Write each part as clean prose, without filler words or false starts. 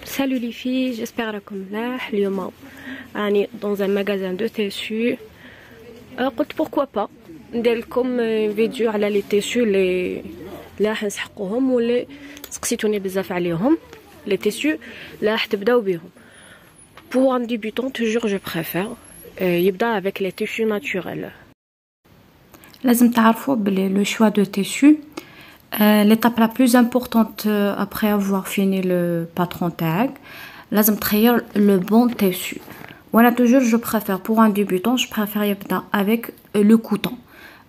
Salut les filles, j'espère راكم ملاح. اليوم راني dans un magasin de tissus. قلت pourquoi pas ندير لكم فيديو على لي تيشو اللي راح نسحقوهم واللي سقسيتوني بزاف عليهم. لي تيشو اللي راح تبداو بيهم. Pour un débutant toujours je préfère يبدا avec les tissus naturels. لازم تعرفوا بلي لو choix de tissu l'étape la plus importante après avoir fini le patron tag لازم تخير le bon tissu. وانا toujours je préfère pour un débutant je préfère يبدا avec le coton.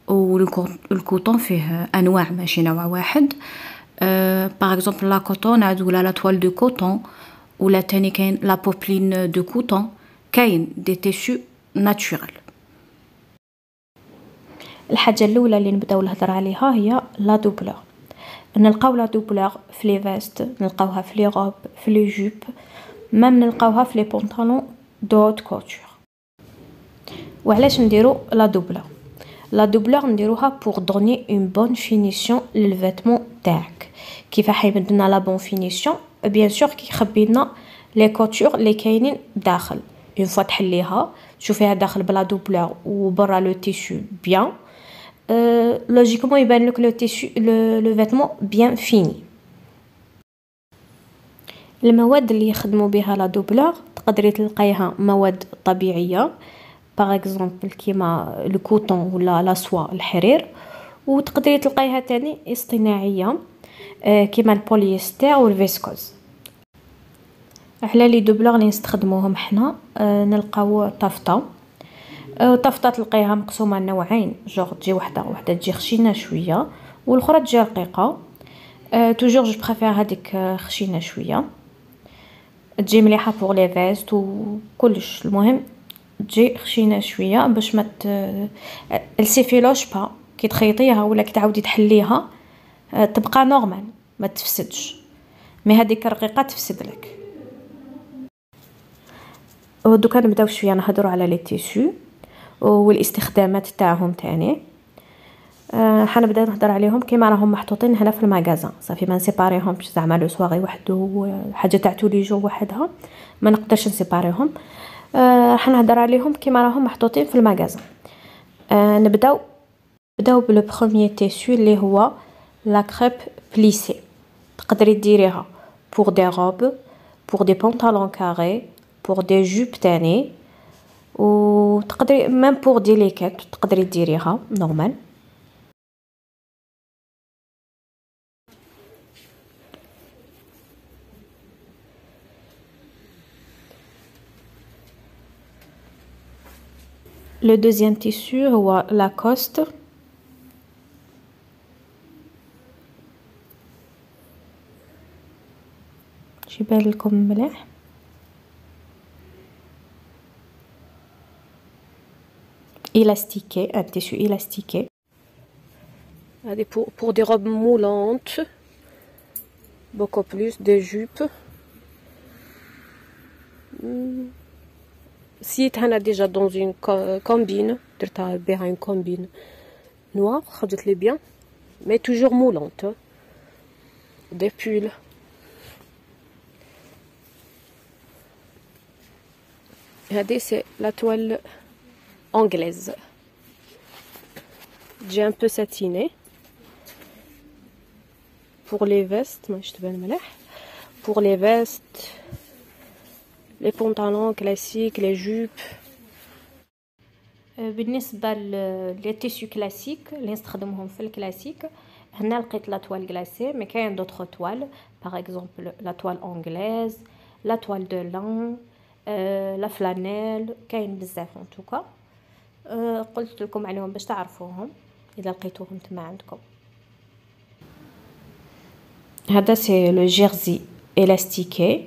و le coton فيه انواع ماشي نوع واحد. par exemple la coton عاد ولا la toile de coton ولا تاني كاين la popeline de coton. كاين des tissus naturels. الحاجه الاولى اللي نبداو نهضر عليها هي لا دوبلور. نلقاو لا دوبلور في لي فيست، نلقاوها في لي روب، في لي جوب، ميم نلقاوها في لي بونطالون دو هوت كوتور. وعلاش نديرو لا دوبلور؟ لا دوبلور نديروها بور دوني اون بون فينيسيون للفيتمون تاعك. كيف يبان لنا لا بون فينيسيون؟ بيان سور كيخبي لنا لي كوتور اللي كاينين داخل. اون فوا تحليها تشوفيها داخل بلا دوبلور وبرا لو تيشو بيان. لوجيكمون يبان لك لو تيشو لو فيتمون بيان فيني. المواد اللي يخدموا بها لا دوبلور تقدري تلقايها مواد طبيعيه باغ اكزومبل كيما لو كوطون ولا لا سوا الحرير، وتقدري تلقايها تاني اصطناعيه كيما البوليستر والفيسكوز. على لي دوبلور اللي نستخدموهم حنا نلقاو طفطه. طفطه تلقايها مقسومه نوعين، جوغ تجي وحده تجي خشينه شويه والاخرى تجي رقيقه. توجور جو بريفير هذيك خشينه شويه، تجي مليحه بور لي فيست وكلش. المهم تجي خشينه شويه باش ما السيفيلوش با كي تخيطيها ولا كي تعاودي تحليها تبقى نورمال ما تفسدش. مي هذيك الرقيقه تفسد لك. دوكا نبداو شويه نهضروا على لي تيشو والاستخدامات تاعهم تاني. حنبدا نهضر عليهم كيما راهم محطوطين هنا في المغازان. صافي ما نسيباريهمش زعما لو سواغي وحده حاجه تاع تولي جو وحدها ما نقدرش نسيباريهم. راح نهضر عليهم كيما راهم محطوطين في المغازان. نبداو بلو بروميير تيشو اللي هو لا كريب بليسي. تقدري ديريها بور دي روب، بور دي بونطالون كاري، بور دي جوب تاني، وتقدري ميم بور دي ليكيت تقدري ديريها نورمال. لو دوزيام تيسو هو لاكوست. يبان لكم مليح. élastiqué, un tissu élastiqué. Pour des robes moulantes, beaucoup plus, des jupes. Si tu as déjà dans une combine, tu as bien une combine noire, خرجت لي bien, mais toujours moulante. Des pulls. هذه c'est la toile anglaise. J'ai un peu satiné pour les vestes. Pour les vestes, les pantalons classiques, les jupes. بالنسبه لي تيشو كلاسيك اللي نستخدمهم في الكلاسيك، هنا لقيت لا توال غلاسي، مي كاين دوطخ توال باغ اكزومبل لا توال انجليز، لا توال دو لان، لا فلانيل، كاين بزاف ان توكا. قلت لكم عليهم باش تعرفوهم اذا لقيتوهم تما عندكم. هذا سي لو جيرزي élastiqué.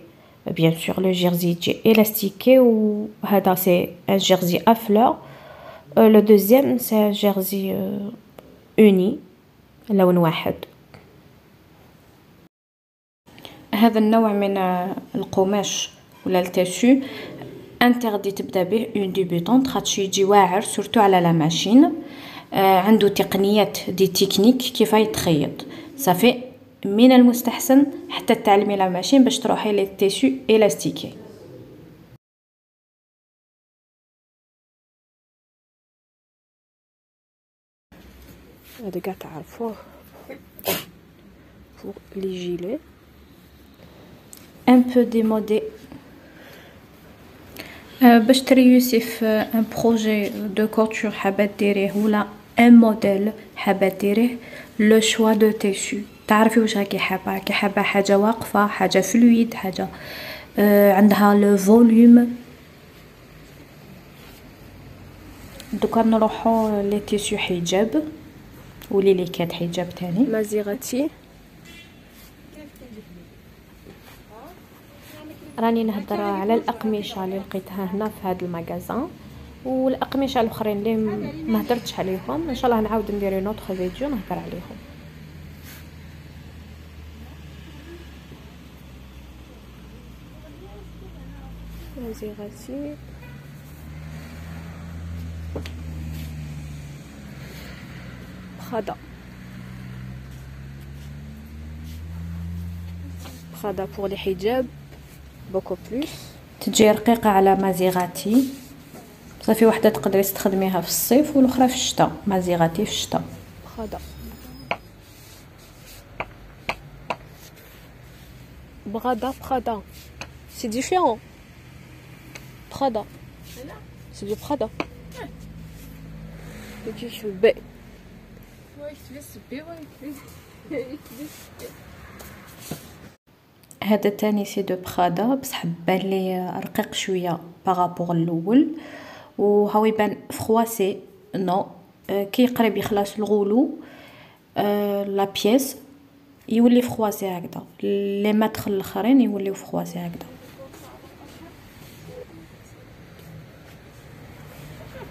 Bien sûr le jersey est élastiqué, ou هذا c'est un jersey à fleurs. Le deuxième c'est un jersey uni لون واحد. هذا النوع من القماش ولا التيشو انتردي تبدا به اون ديبيطونط، خاطش يجي واعر سورتو على لا ماشين. عنده تقنيات دي تكنيك كيف يتخيط. صافي من المستحسن حتى تعلمي لا ماشين باش تروحي لي تيسو الاستيكي. هذا كاع تعرفوه pour les gilets un peu démodé. باش تريوسي في ان بروجي دو كوتور حابه ديريه ولا ان موديل حابه ديريه، لو شوا دو تيسو تعرفي واش راكي حابه حاجه واقفه، حاجه فلويد، حاجه عندها لو فوليوم. دوكا نروحو لي تيسو حجاب ولي لي كاد حجاب تاني. مازيغاتي راني نهضر على الاقمشه اللي لقيتها هنا في هذا المغازان، والاقمشه الاخرين اللي ما هضرتش عليهم ان شاء الله نعاود ندير نوتر فيديو نهضر عليهم. مازيغاتي Prada pour les hijabs beaucoup plus. تجي رقيقه على مازيغاتي، صافي وحده تقدري تستخدميها في الصيف والاخرى في الشتاء. مازيغاتي في الشتاء. Prada c'est différent. Prada c'est du Prada. Ich will B. هذا تاني سي دو برادا بصح بان لي رقيق شويه بارابور الاول، وهاو يبان فخواسي نو كي قريب يخلص الغولو لا بيس يولي فخواسي هكذا، لي مدخل الاخرين يوليو فخواسي هكذا.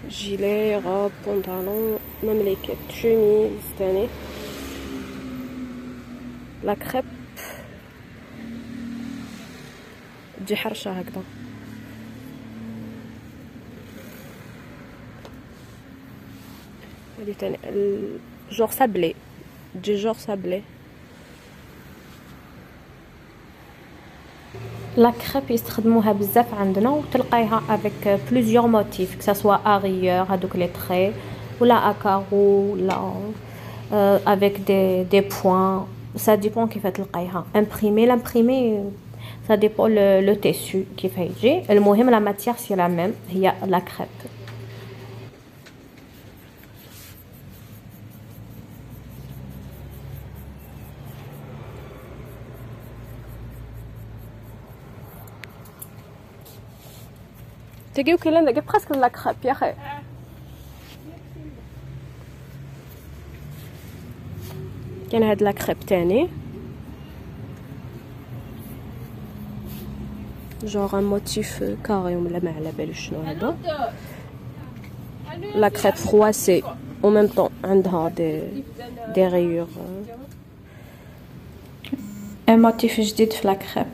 جيلي روب بونطالون ميم لي كيت شوميز تاني. لا كريب تجي حرشه هكذا. هادي تاني جوغ سابلي، تجي جوغ سابلي. لا كريب يستخدموها بزاف عندنا وتلقايها افيك بليزيور موتيف كسا سوا اغيور هادوك لي تري ولا اكارو ولا افيك دي بوين، سا ديبون كيف تلقايها. امبريمي لامبريمي ça dépend le tissu كيف يجي، المهم لا ماتيير سي لا ميم هي لا كريب. تجيو كلنا جاب presque لا كريب يا اخي. كاين هاد لا كريب تاني genre un motif carré ولا ما على بالي شنو هذا. لا كريب froissée en même temps عندها des rayures. ان موتيف جديد في لا كريب.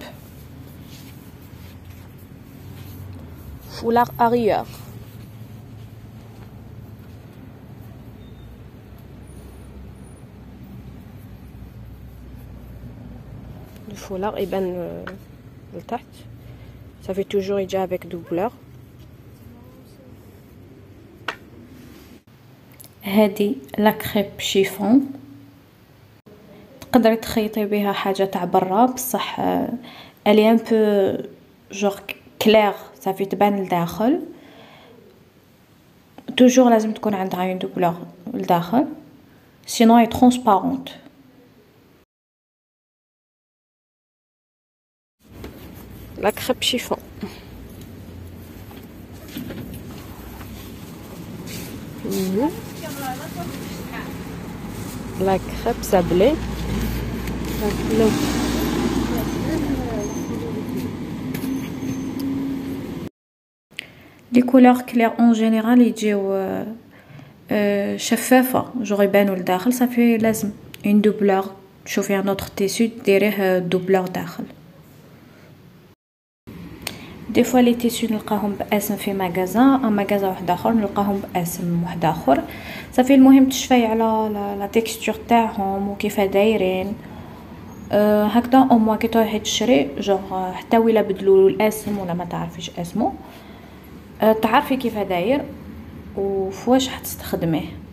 foulard arrière. le foulard يبان لتحت. ça fait toujours يجي avec doubleur. هادي لا كريب شيفون، تقدري تخيطي بها حاجه تاع برا بصح الي ان بو جور كلير صافي تبان لداخل. توجور لازم تكون عندها اون دوبلور لداخل سينو هي ترونسبارونت. لا كريب شيفون لا كريب سابلي. لي كولور كلير اون جينيرال يجيو شفافه جوغ يبانو لداخل، صافي لازم اون دوبلور تشوفي ان اوتر تيسو ديريه دوبلور داخل. دي فوا لي تيسو نلقاهم باسم في ماغازان واحد اخر نلقاهم باسم واحد اخر، صافي المهم تشفاي على لا تيكستور تاعهم وكيف دايرين هكذا او موا كي تروحي تشري جوغ حتى ولا بدلوا الاسم ولا ما تعرفيش اسمه، تعرفي كيف داير وفواش حتستخدميه.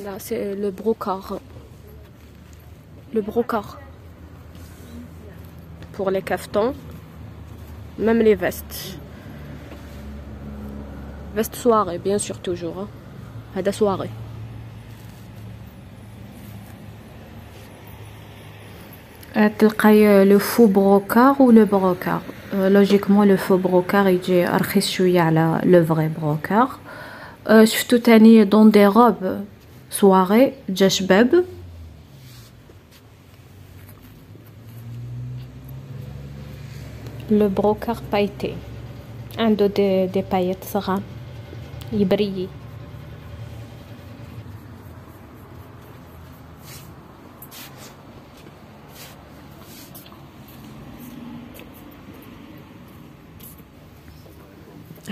Là, c'est le brocart. Le brocart. Pour les cafetons, même les vestes. Veste soirée, bien sûr, toujours. هذا soirée. تلقاي لو فو بروكار و لو بروكار. لوجيكمون لو فو بروكار يجي رخيص شويه على لو فري بروكار. شفتو تاني دون دي روب سواري جا شباب. لو بروكار بايتي عنده دي بايت صغار يبريي.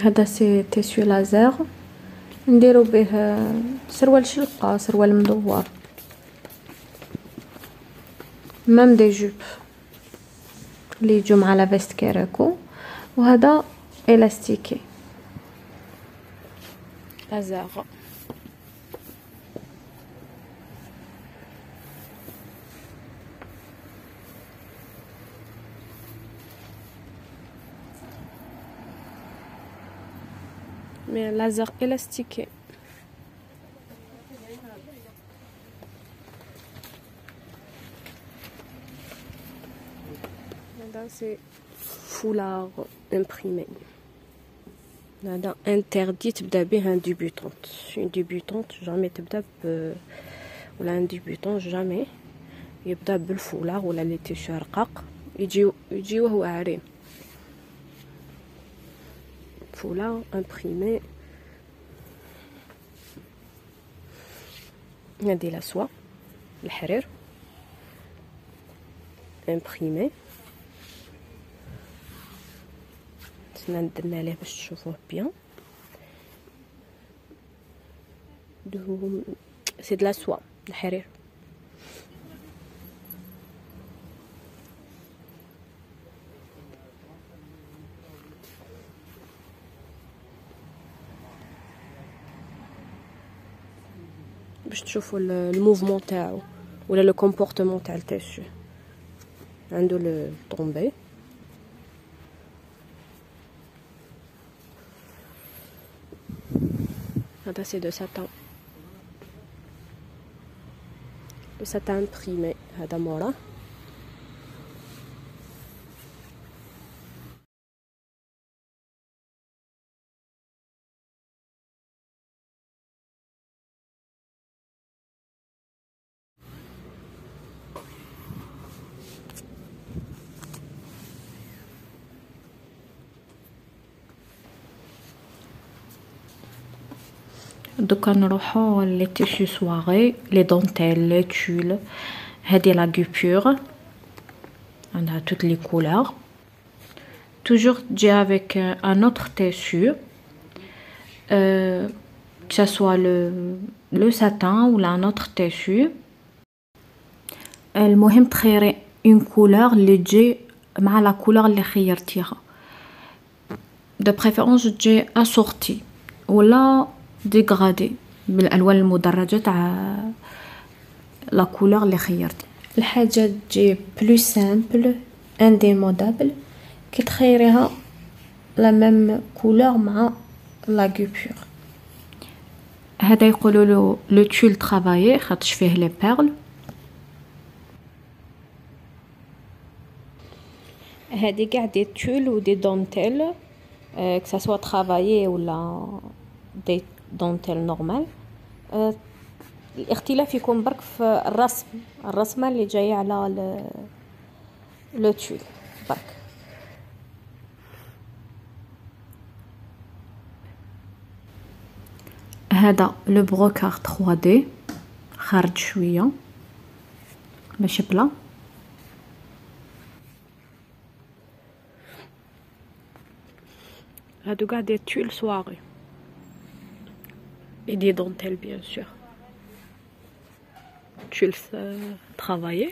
هذا سي تيسيو لازير نديرو به سروال شلقة، سروال مدور، مام دي جوب اللي يجو مع لا فيست كيراكو. وهذا الاستيكي لازير. Mais laser élastique. C'est foulard imprimé. هذا interdit تبدا به un débutante. Une débutante jamais تبدا ولا un débutant jamais يبدا بالفولار ولا لي تيشو رقاق يجي وهو عارين. Foulard imprimé. هادي لا سوا الحرير imprimé. درنا ليه باش تشوفوه بيان. سي د لا سوا الحرير. باش تشوفوا الموفمون تاعو ولا لو كومبورتمون تاع التيشو. عنده لو طومبي. هذا سي دو ساتان. لو ساتان امبريمي هذا مورا. دوكا نروحو لي تيشو سواري، لي دونتيل، لي تول. هادي لا غوبور عندها توت لي كولور. توجور تجي افيك ان اوتر تيشو que ça soit le satin ou un autre tissu. المهم تخيري اون كولور اللي تجي مع لا كولور اللي خيرتيها، دو بريفيرونس تجي اسورتي ولا ديغرادي بالالوان المدرجه تاع لا كولور اللي خيرتي. الحاجه تجي بلو سامبل انديمودابل كي تخيريها لا ميم كولور مع لا غوبور. هذا يقولوا له لو تول طرافايي خاطش فيه لي بيرل. هذه كاع دي تول ودي دونتيل que ça soit travaillé ولا دي دونتيل نورمال. الاختلاف يكون برك في الرسمه اللي جايه على لو تول برك. هذا لو بروكار 3D خارج شويه ماشي بلا. هادو قاع دي تول سواغي. Et des dentelles, bien sûr. Tulle travaillé.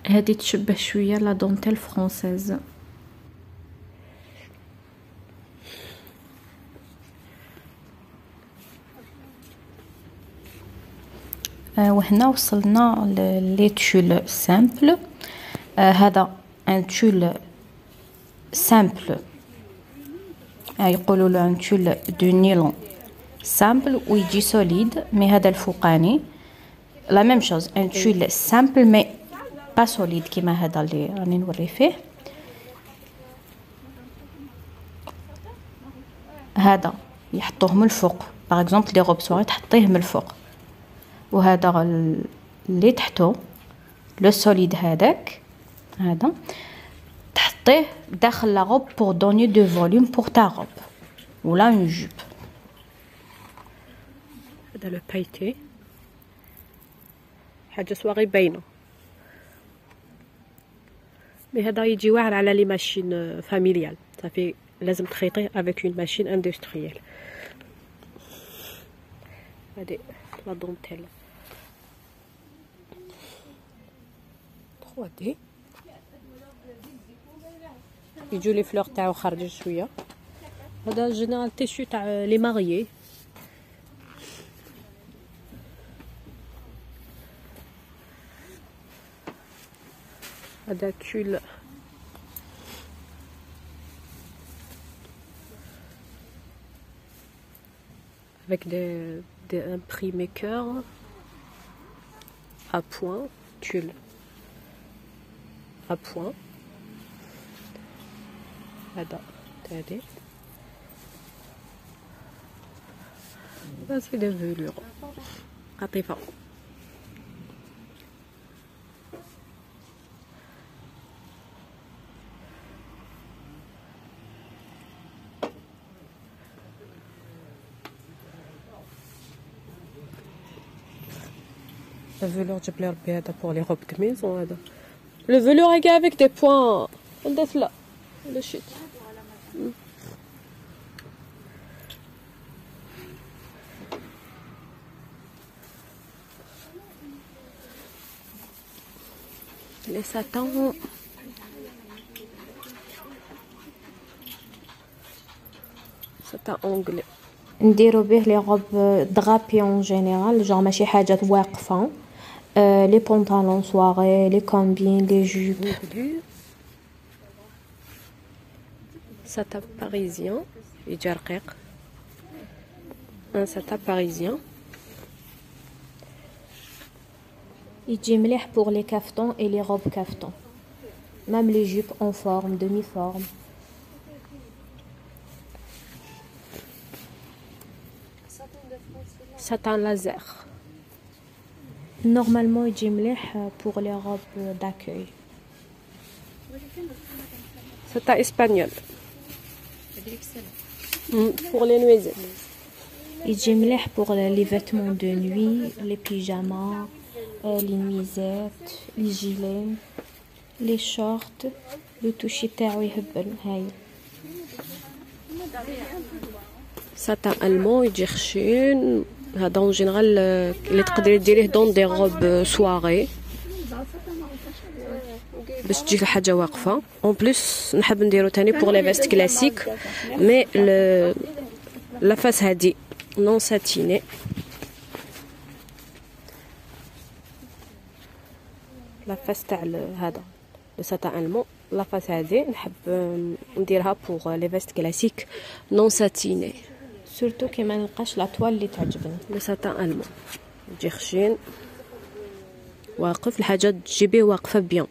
هذه تشبه شويه لا دونتيل فرونسيز. وهنا وصلنا لي تول سامبل. هذا ان تول سامبل، يقولوا له ان تول دو نيلون سامبل ويجي سوليد. مي هذا الفوقاني لا ميم شوز، ان تول سامبل مي با سوليد كيما هذا اللي راني نوري فيه. هذا يحطوه من الفوق، باغ اكزومبل لي روب سواري تحطيه من الفوق، وهذا اللي تحته لو سوليد هذاك، هذا تحطيه داخل لا روب بور دوني دو فوليوم بور تا روب ولا اون جوب. هذا لو بايتي حاجه صواغي باينه، مي هذا يجي واعر على لي ماشين فاميليال، صافي لازم تخيطيه افيك اون ماشين اندستريال. هذه لا دونتيل 3D، يجوا لي فلور تاعو خارج شويه. هذا جينيرال تيشو تاع لي ماريي. هذا كول avec des imprimés cœur à point, tulle à point. هذا تادي c'est des velours قطيفة. Le velours جاب لي ربي هذا pour les robes de maison. هذا le velours est avec des points. ندير لا le shit. Les satins satin anglais. نديرو به لي روب دغابي اون جينيرال، جور ماشي حاجات واقفه، لي بونطالون سواغي، لي كومبين، لي جوب. satin parisien يجي رقيق، un satin parisien يجي مليح بور لي كافتون اي لي روب كافتون، ميم لي جوب اون فورم دمي فورم. satin laser نورمالمون يجي مليح بور لي روب داكوي. satin espagnol pour les nuisettes. يجي مليح بور لي فيتمون دو نوي، لي بيجاما، لي نويزات، لي جيلي، لي شورت. لو توشي تاعو يهبل. هاي satin allemand يجي خشين. هذا اون جينيرال اللي تقدري ديريه دون دي روب سواري باش تجيك الحاجه واقفه. اون بليس نحب نديرو تاني بور لي فيست كلاسيك، مي لا فاس هادي نون ساتيني. لا فاس تاع هذا لو ساتان المون، لا فاس هادي نحب نديرها بور لي فيست كلاسيك نون ساتيني، سورتو كي ما نلقاش لا توال اللي تعجبني. لو ساتان المون يجي خشين واقف، الحاجه تجيبيه واقفه بيان.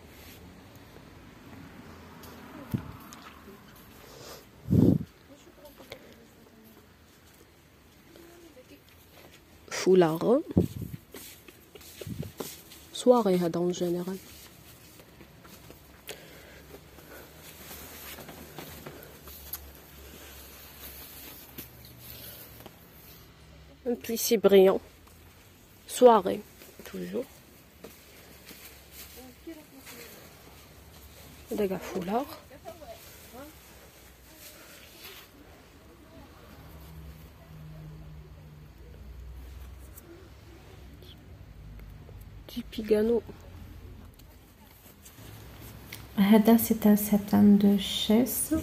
فولار soirée هذا en général. Un plissé brillant. Soirée, toujours. هذا كاع فولاغ. دي بيغانو. هذا سي ان ساتان دو شيس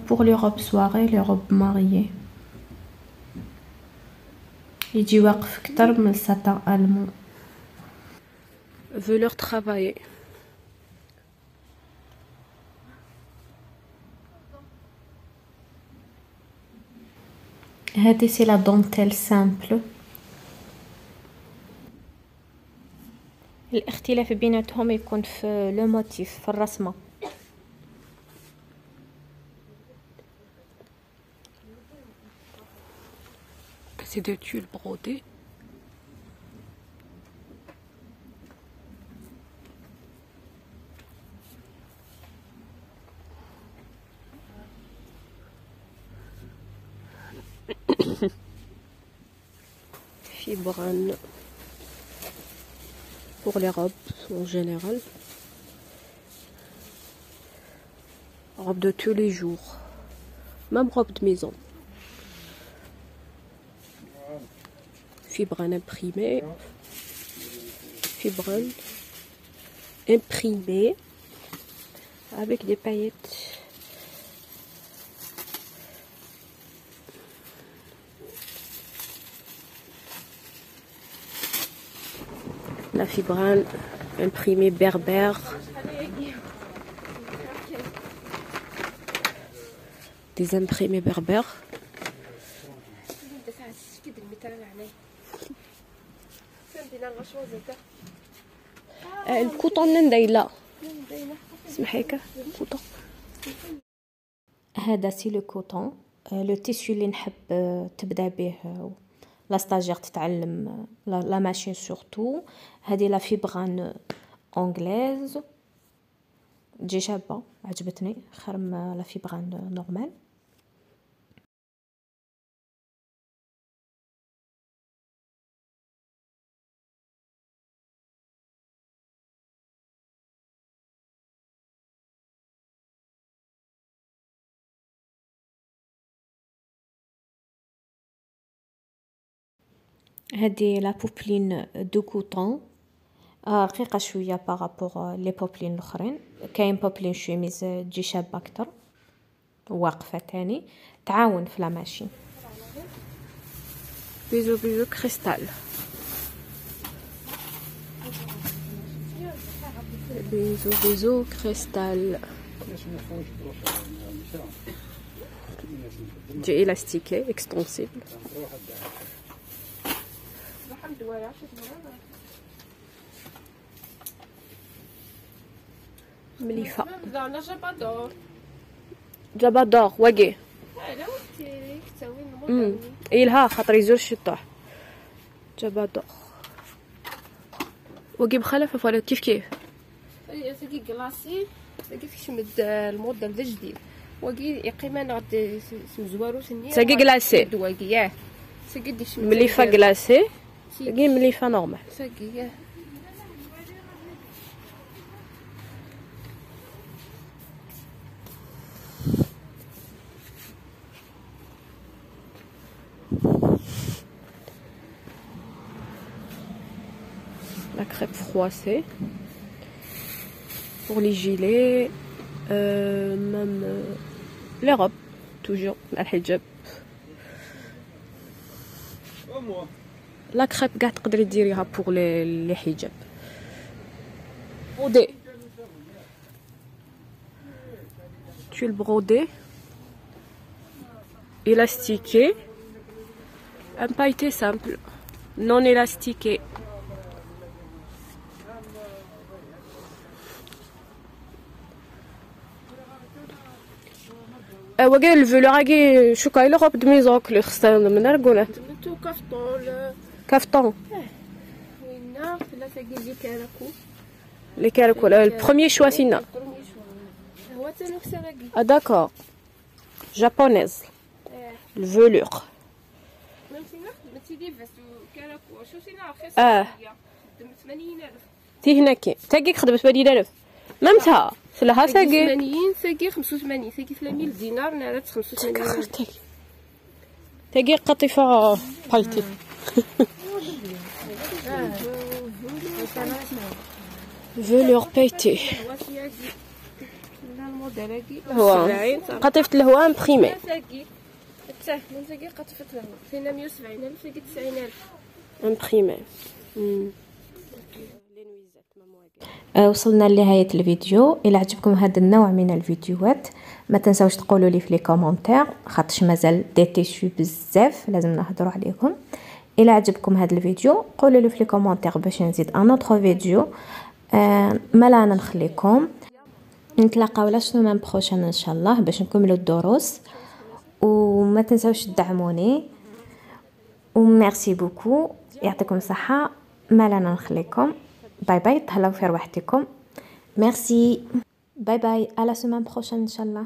pour les robes soirées, les robes mariées. يجي واقف كتر من الساتان ألمون. velours travaillé. هذه سي لا دونتيل سامبل. الاختلاف بيناتهم يكون في لو موتيف، في الرسمه. C'est des tulles brodées. Fibrane pour les robes en général. Robe de tous les jours. Même robe de maison. Fibrane imprimé. Fibrane imprimé avec des paillettes. La fibrane imprimée berbère. Des imprimés berbères. الكوطون ندايلا سمحيك الكوطون. هذا سي لو كوطون، لو تيسيو اللي نحب تبدا به لا ستاجير تتعلم لا ماشين سورتو. هذه لا فيبران انجليز، تجي شابه، عجبتني خير من لا فيبران نورمال. هذه لا بوبلين دو كوطون رقيقه شويه بارابور لي بوبلين الاخرين. كاين بوبلين شوميز تجي شابه اكثر، واقفه تاني، تعاون في لا ماشين. بيزو بيزو كريستال. بيزو بيزو كريستال. تجي élastiquée extensible. مليفة. جبادور واقي. إلها خاطر يزور الشطوح. جبادور واقي بخلف ولا كيف كيف. ساقي كلاصي ساقي فيش مد الموديل ذا جديد واقي يقيما نغد سمزوارو سنيه ساقي كلاسي واقي ياه ساقي ديش مليفة كلاسي ساقي مليفة نورمال ساقي ياه. La crêpe froissée pour les gilets, même les robes, toujours, la hijab. La crêpe قاع تقدري ديريها pour les hijab. Brodé. Tulle brodé, élastiqué, un pailleté simple, non élastiqué. وقال الفلوراكي شو كاين لوروب دو ميزوك اللي خصنا من رقولات تو كافطون كافتون وينا لا ساقي لي كراكو لي كاركو البروميير شوا سينا هو تانوك سراقي داكور جابونيز الفلور ماشينا متيدي بس كراكو شو سينا رخيصه 80000 تي هنا كاين تاكي خدمت 80000 ممتها سلاها ساقي 80 ساقي 85 ساقي 3000 دينار نالت 85 تاقي قطيفة بايتي. فيلور بايتي هو قطيفة الهواء امبريمي. ساقي حتى ساقي قطيفة الهواء فينا 170,000 ساقي 90,000 امبريمي. وصلنا لنهاية الفيديو. الى عجبكم هذا النوع من الفيديوهات ما تنساوش تقولوا لي في لي كومونتير، خاطش مازال دي تيشو بزاف لازم نهضروا عليهم. الى عجبكم هذا الفيديو قولوا لي في لي كومونتير باش نزيد ان اوتر فيديو. مالا انا نخليكم نتلاقاو لا سومان بروشين ان شاء الله باش نكملوا الدروس، وما تنساوش تدعموني. وميرسي بوكو، يعطيكم الصحه. مالا انا نخليكم. باي باي، تهلاو في رواحتكم. ميرسي، باي باي، à la semaine prochaine ان شاء الله.